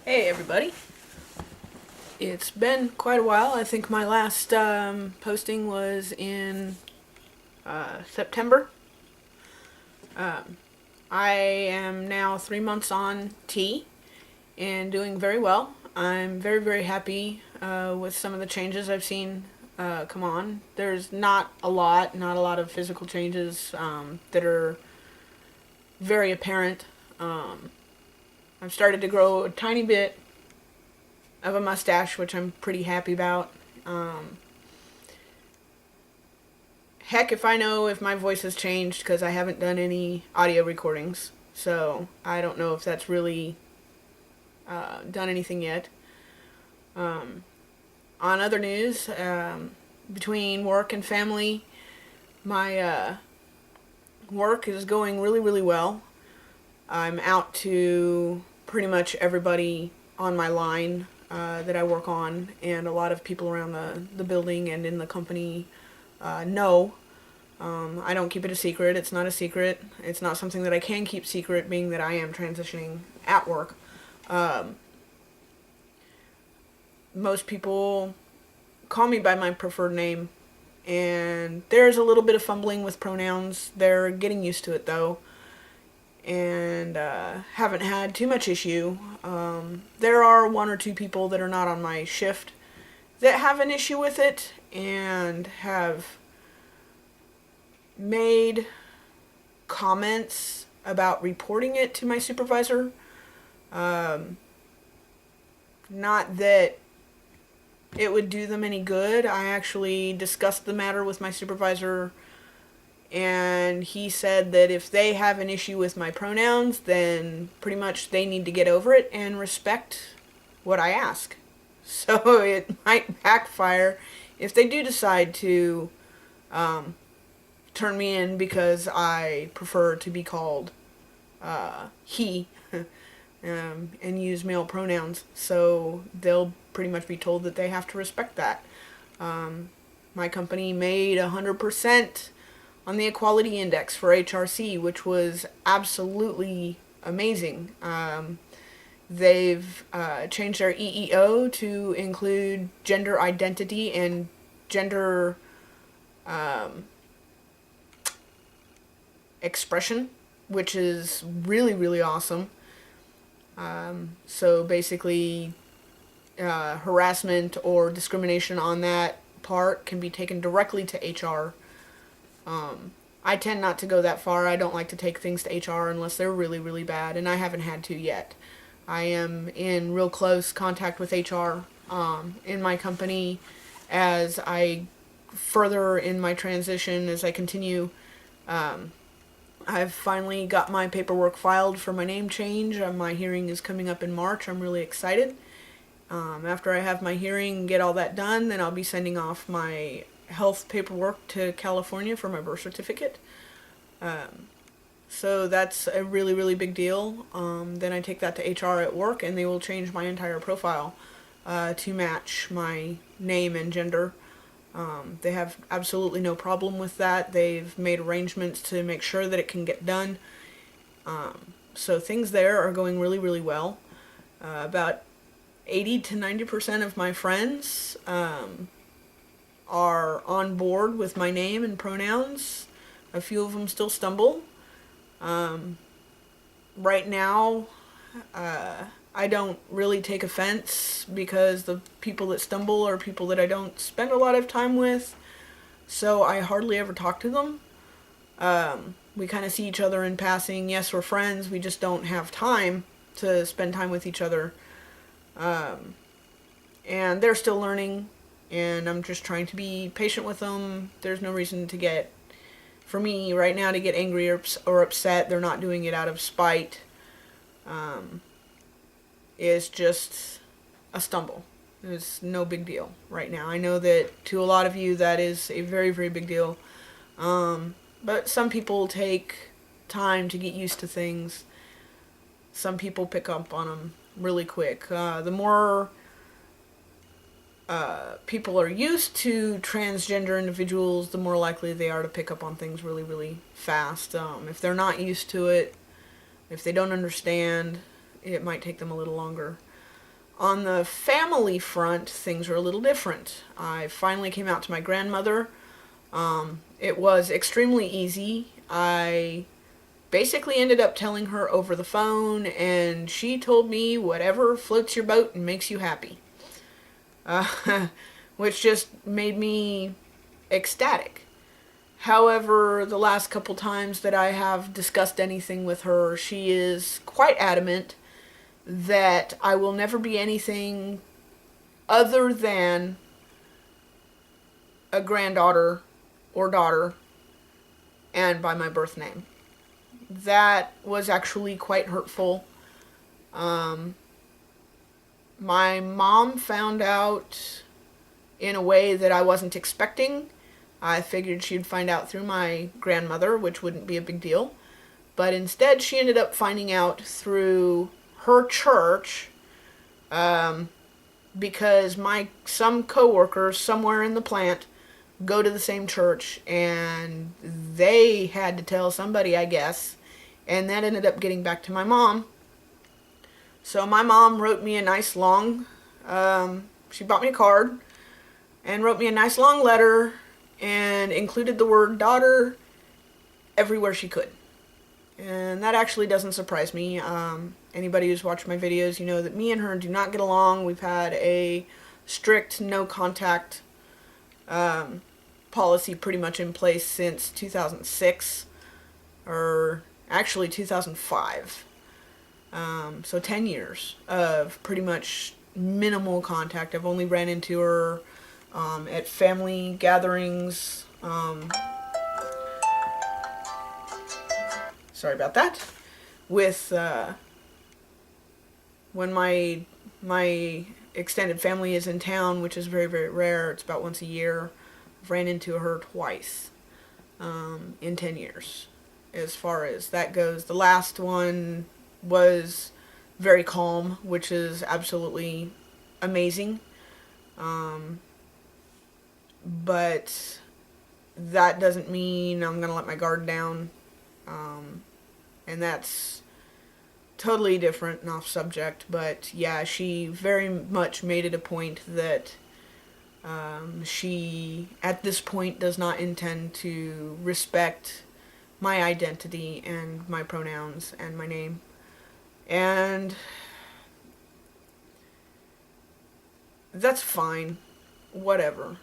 Hey everybody. It's been quite a while. I think my last posting was in September. I am now 3 months on T and doing very well. I'm very, very happy with some of the changes I've seen come on. There's not a lot of physical changes that are very apparent. I've started to grow a tiny bit of a mustache, which I'm pretty happy about. Um, Heck, if I know if my voice has changed because I haven't done any audio recordings. So I don't know if that's really done anything yet. On other news, between work and family, my work is going really, really well. I'm out to pretty much everybody on my line that I work on, and a lot of people around the building and in the company know. I don't keep it a secret. It's not a secret. It's not something that I can keep secret, being that I am transitioning at work. Um, Most people call me by my preferred name, and there's a little bit of fumbling with pronouns. They're getting used to it though, and haven't had too much issue. There are one or two people that are not on my shift that have an issue with it and have made comments about reporting it to my supervisor. Um, Not that it would do them any good. I actually discussed the matter with my supervisor, and he said that if they have an issue with my pronouns, then pretty much they need to get over it and respect what I ask. So it might backfire if they do decide to um, turn me in because I prefer to be called he and use male pronouns. So they'll pretty much be told that they have to respect that. Um, my company made 100% on the equality index for HRC, which was absolutely amazing. They've changed their EEO to include gender identity and gender um, expression, which is really, really awesome. So basically, harassment or discrimination on that part can be taken directly to HR. I tend not to go that far. I don't like to take things to HR unless they're really, really bad, and I haven't had to yet. I am in real close contact with HR in my company as I further in my transition, as I continue. I've finally got my paperwork filed for my name change. My hearing is coming up in March. I'm really excited. After I have my hearing and get all that done, then I'll be sending off my health paperwork to California for my birth certificate. So that's a really, really big deal. Then I take that to HR at work, and they will change my entire profile to match my name and gender. They have absolutely no problem with that. They've made arrangements to make sure that it can get done. So things there are going really, really well. About 80 to 90% of my friends are on board with my name and pronouns. A few of them still stumble. Right now, I don't really take offense because the people that stumble are people that I don't spend a lot of time with, so I hardly ever talk to them. We kind of see each other in passing. Yes, we're friends, we just don't have time to spend time with each other. And they're still learning, and I'm just trying to be patient with them. There's no reason to get, for me right now, to get angry or upset. They're not doing it out of spite. It's just a stumble. It's no big deal right now. I know that to a lot of you that is a very, very big deal. But some people take time to get used to things. Some people pick up on them really quick. The more people are used to transgender individuals, the more likely they are to pick up on things really, really fast. If they're not used to it, if they don't understand, it might take them a little longer. On the family front, things are a little different. I finally came out to my grandmother. It was extremely easy. I basically ended up telling her over the phone, and she told me whatever floats your boat and makes you happy. Which just made me ecstatic. However, the last couple times that I have discussed anything with her, she is quite adamant that I will never be anything other than a granddaughter or daughter, and by my birth name. That was actually quite hurtful. My mom found out in a way that I wasn't expecting. I figured she'd find out through my grandmother, which wouldn't be a big deal. But instead, she ended up finding out through her church, because some coworkers somewhere in the plant go to the same church, and they had to tell somebody, I guess, and that ended up getting back to my mom. So my mom wrote me a nice long, she bought me a card and wrote me a nice long letter and included the word daughter everywhere she could. And that actually doesn't surprise me. Anybody who's watched my videos, you know that me and her do not get along. We've had a strict no contact policy pretty much in place since 2006, or actually 2005. So 10 years of pretty much minimal contact. I've only ran into her at family gatherings. Sorry about that. With when my extended family is in town, which is very, very rare. It's about once a year. I've ran into her twice in 10 years. As far as that goes, the last one was very calm, which is absolutely amazing. But that doesn't mean I'm gonna let my guard down. And that's totally different and off subject. But yeah, she very much made it a point that she, at this point, does not intend to respect my identity and my pronouns and my name. And that's fine. Whatever.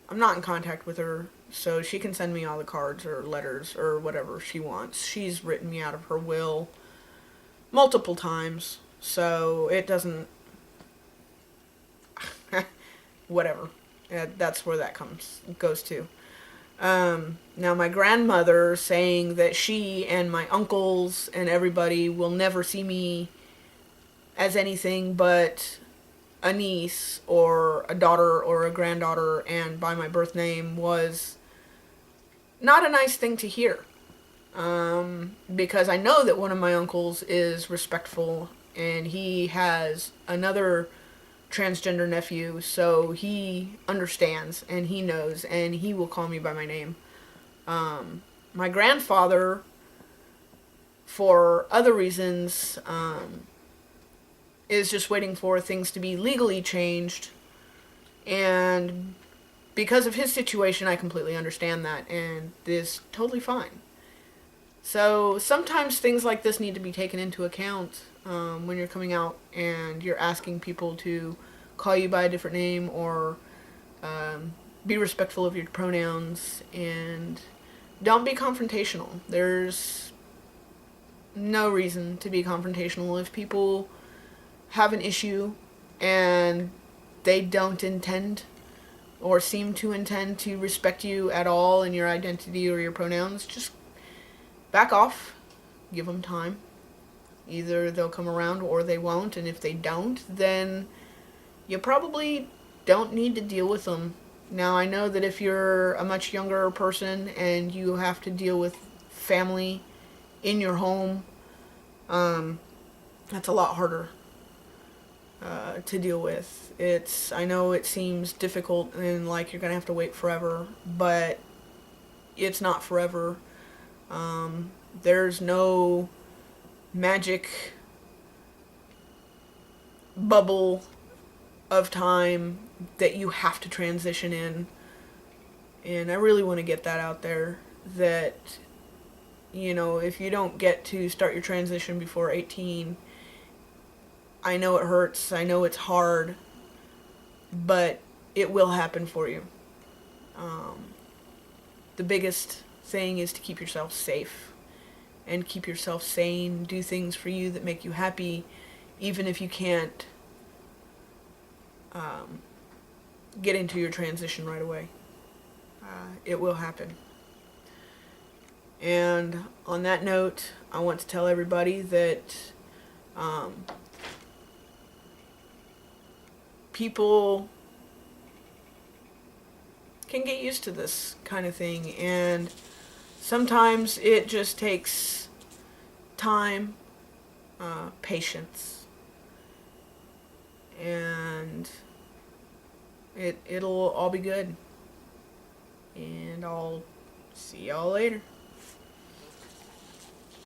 I'm not in contact with her, so she can send me all the cards or letters or whatever she wants. She's written me out of her will multiple times, so it doesn't... whatever. That's where that goes to. Now, my grandmother saying that she and my uncles and everybody will never see me as anything but a niece or a daughter or a granddaughter and by my birth name was not a nice thing to hear. Because I know that one of my uncles is respectful and he has another transgender nephew, so he understands and he knows and he will call me by my name. My grandfather, for other reasons, is just waiting for things to be legally changed, and because of his situation, I completely understand that, and is totally fine. So sometimes things like this need to be taken into account when you're coming out and you're asking people to call you by a different name or be respectful of your pronouns, and don't be confrontational. There's no reason to be confrontational. If people have an issue and they don't intend or seem to intend to respect you at all in your identity or your pronouns, just back off. Give them time. Either they'll come around or they won't, and if they don't, then you probably don't need to deal with them. Now, I know that if you're a much younger person and you have to deal with family in your home, that's a lot harder to deal with. I know it seems difficult and like you're going to have to wait forever, but it's not forever. There's no magic bubble of time that you have to transition in. And I really want to get that out there, that, if you don't get to start your transition before 18, I know it hurts, I know it's hard, but it will happen for you. The biggest thing is to keep yourself safe and keep yourself sane. Do things for you that make you happy, even if you can't get into your transition right away. It will happen. And on that note, I want to tell everybody that people can get used to this kind of thing, and sometimes it just takes time, patience, and it'll all be good. And I'll see y'all later.